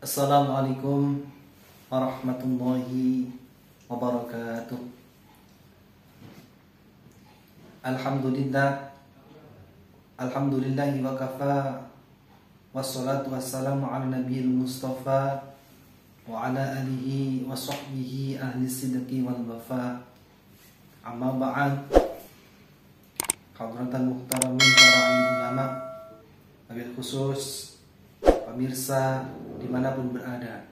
Assalamualaikum warahmatullahi wabarakatuh. Alhamdulillahi wa kafa, wassalatu wassalamu ala nabiyil mustafa wa ala alihi wa sahbihi ahli sidqi wal wafa. Amma ba'd. Hadratan muhtaramin para ulama, wabil khusus pemirsa dimanapun berada.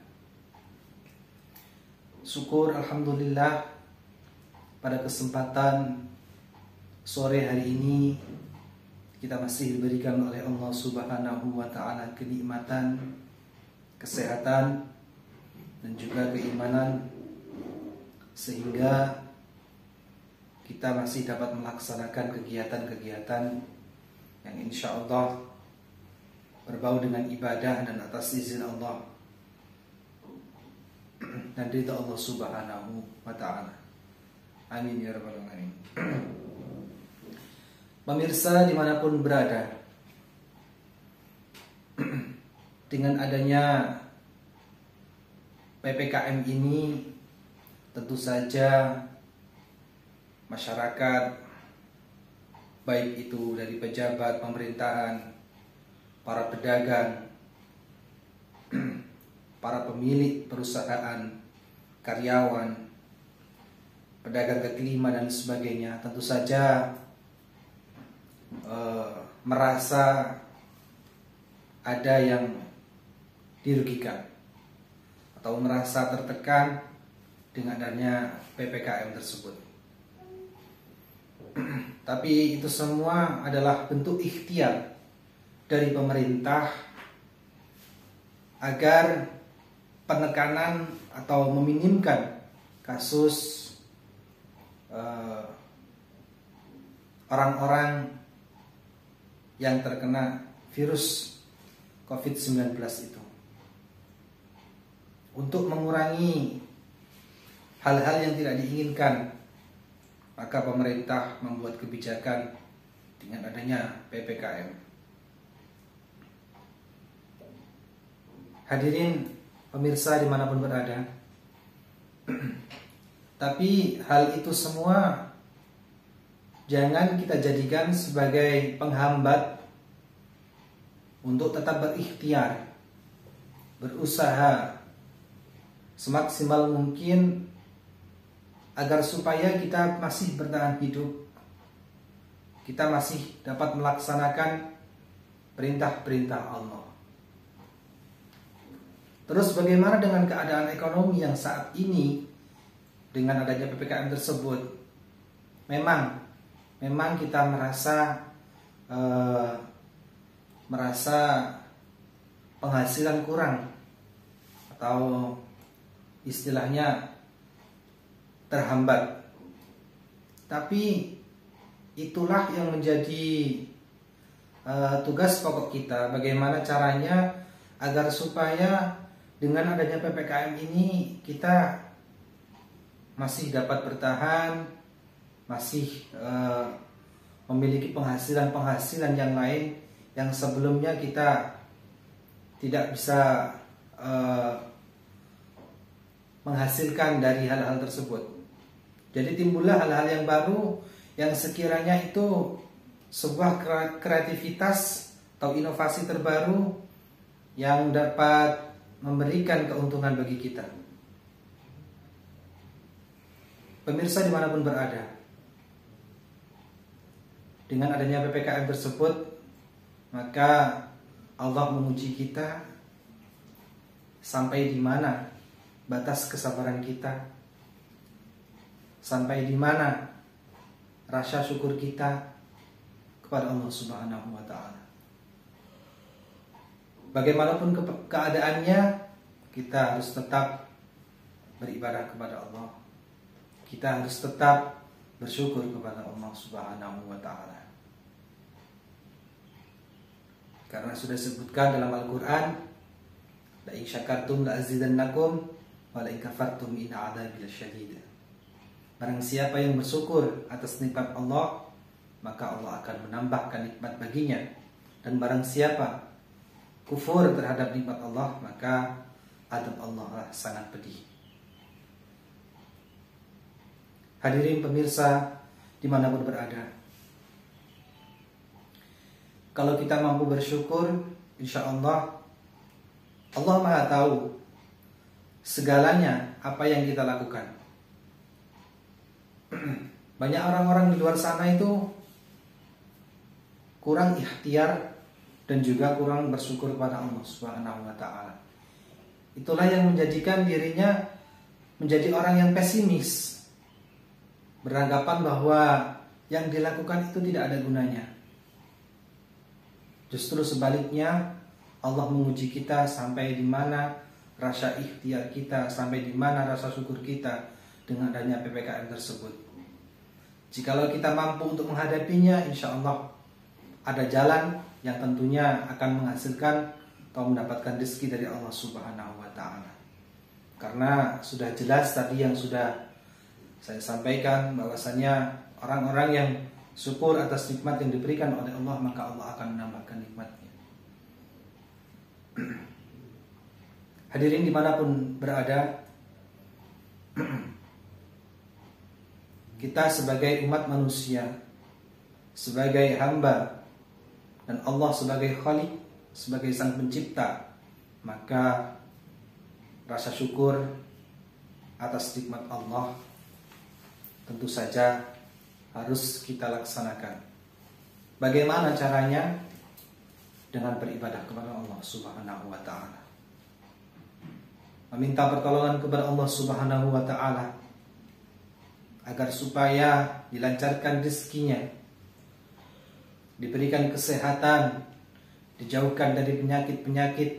Syukur alhamdulillah pada kesempatan sore hari ini kita masih diberikan oleh Allah Subhanahu wa taala kenikmatan, kesehatan dan juga keimanan sehingga kita masih dapat melaksanakan kegiatan-kegiatan yang insya Allah berbau dengan ibadah dan atas izin Allah dan ridha Allah Subhanahu wa taala. Amin ya rabbal alamin. Pemirsa dimanapun berada, dengan adanya PPKM ini tentu saja masyarakat, baik itu dari pejabat pemerintahan, para pedagang, para pemilik perusahaan, karyawan, pedagang kaki lima dan sebagainya, tentu saja merasa ada yang dirugikan atau merasa tertekan dengan adanya PPKM tersebut. Tapi itu semua adalah bentuk ikhtiar dari pemerintah agar penekanan atau meminimkan kasus orang-orang yang terkena virus COVID-19 itu, untuk mengurangi hal-hal yang tidak diinginkan. Maka pemerintah membuat kebijakan dengan adanya PPKM. Hadirin pemirsa dimanapun berada, tapi hal itu semua jangan kita jadikan sebagai penghambat untuk tetap berikhtiar, berusaha semaksimal mungkin agar supaya kita masih bertahan hidup, kita masih dapat melaksanakan perintah-perintah Allah. Terus bagaimana dengan keadaan ekonomi yang saat ini dengan adanya PPKM tersebut? Memang kita merasa penghasilan kurang atau istilahnya terhambat. Tapi itulah yang menjadi tugas pokok kita, bagaimana caranya agar supaya dengan adanya PPKM ini kita masih dapat bertahan, masih memiliki penghasilan yang lain yang sebelumnya kita tidak bisa menghasilkan dari hal-hal tersebut. Jadi timbullah hal-hal yang baru yang sekiranya itu sebuah kreativitas atau inovasi terbaru yang dapat memberikan keuntungan bagi kita. Pemirsa dimanapun berada, dengan adanya PPKM tersebut, maka Allah menguji kita sampai di mana batas kesabaran kita, sampai di mana rasa syukur kita kepada Allah Subhanahu wa taala. Bagaimanapun keadaannya, kita harus tetap beribadah kepada Allah. Kita harus tetap bersyukur kepada Allah Subhanahu wa taala. Karena sudah disebutkan dalam Al-Qur'an, la in syakartum la azidannakum wa la in kafartum inna 'adzabi lasyadid. Barang siapa yang bersyukur atas nikmat Allah, maka Allah akan menambahkan nikmat baginya. Dan barang siapa kufur terhadap nikmat Allah, maka adab Allah sangat pedih. Hadirin pemirsa dimanapun berada, kalau kita mampu bersyukur, insya Allah Allah Maha tahu segalanya apa yang kita lakukan. Banyak orang-orang di luar sana itu kurang ikhtiar dan juga kurang bersyukur kepada Allah Subhanahu wa taala. Itulah yang menjadikan dirinya menjadi orang yang pesimis, beranggapan bahwa yang dilakukan itu tidak ada gunanya. Justru sebaliknya, Allah menguji kita sampai di mana rasa ikhtiar kita, sampai di mana rasa syukur kita dengan adanya PPKM tersebut. Jikalau kita mampu untuk menghadapinya, insya Allah ada jalan yang tentunya akan menghasilkan atau mendapatkan rezeki dari Allah Subhanahu wa taala. Karena sudah jelas tadi yang sudah saya sampaikan bahwasanya orang-orang yang syukur atas nikmat yang diberikan oleh Allah, maka Allah akan menambahkan nikmatnya. Hadirin dimanapun berada, kita sebagai umat manusia, sebagai hamba, dan Allah sebagai Khalik, sebagai sang pencipta, maka rasa syukur atas nikmat Allah tentu saja harus kita laksanakan. Bagaimana caranya? Dengan beribadah kepada Allah Subhanahu wa taala. Meminta pertolongan kepada Allah Subhanahu wa taala agar supaya dilancarkan rezekinya, diberikan kesehatan, dijauhkan dari penyakit-penyakit,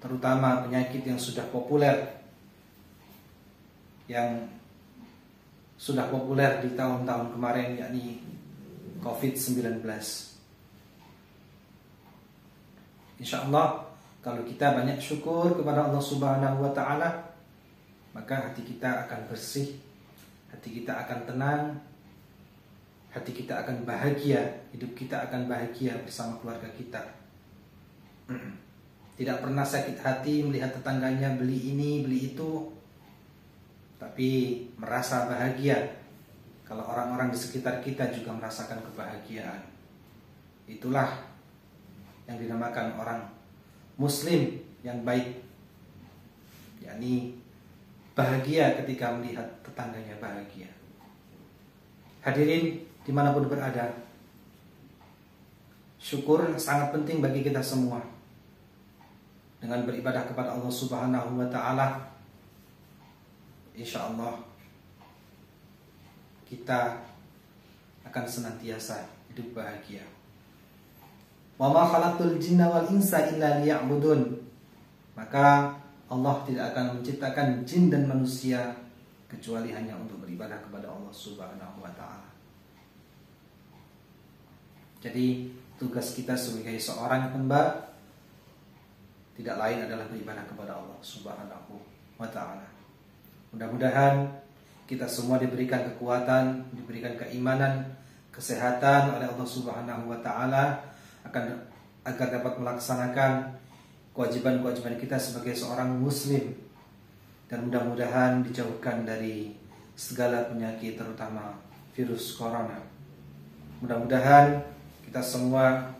terutama penyakit yang sudah populer, di tahun-tahun kemarin, yakni COVID-19. Insya Allah kalau kita banyak syukur kepada Allah Subhanahu wa taala, maka hati kita akan bersih, hati kita akan tenang, hati kita akan bahagia, hidup kita akan bahagia bersama keluarga kita. Tidak pernah sakit hati melihat tetangganya beli ini, beli itu, tapi merasa bahagia kalau orang-orang di sekitar kita juga merasakan kebahagiaan. Itulah yang dinamakan orang Muslim yang baik, yakni bahagia ketika melihat tetangganya bahagia. Hadirin dimanapun berada, syukur sangat penting bagi kita semua. Dengan beribadah kepada Allah Subhanahu wa taala, insya Allah kita akan senantiasa hidup bahagia. Wa ma khalaqtul jinna wal insa illa liya'budun. Maka Allah tidak akan menciptakan jin dan manusia kecuali hanya untuk beribadah kepada Allah Subhanahu wa taala. Jadi tugas kita sebagai seorang hamba tidak lain adalah beribadah kepada Allah Subhanahu wa taala. Mudah-mudahan kita semua diberikan kekuatan, diberikan keimanan, kesehatan oleh Allah Subhanahu wa taala agar dapat melaksanakan kewajiban-kewajiban kita sebagai seorang muslim, dan mudah-mudahan dijauhkan dari segala penyakit, terutama virus corona. Mudah-mudahan kita semua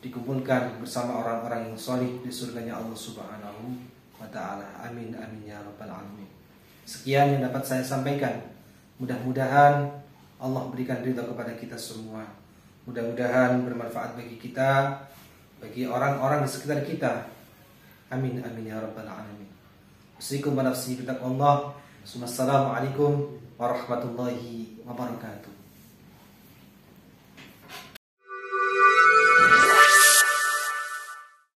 dikumpulkan bersama orang-orang yang solih di surganya Allah Subhanahu wa ta'ala. Amin amin ya rabbal alamin. Sekian yang dapat saya sampaikan. Mudah-mudahan Allah berikan ridha kepada kita semua. Mudah-mudahan bermanfaat bagi kita, bagi orang-orang di sekitar kita. Amin amin ya rabbal alamin. Assalamualaikum warahmatullahi wabarakatuh.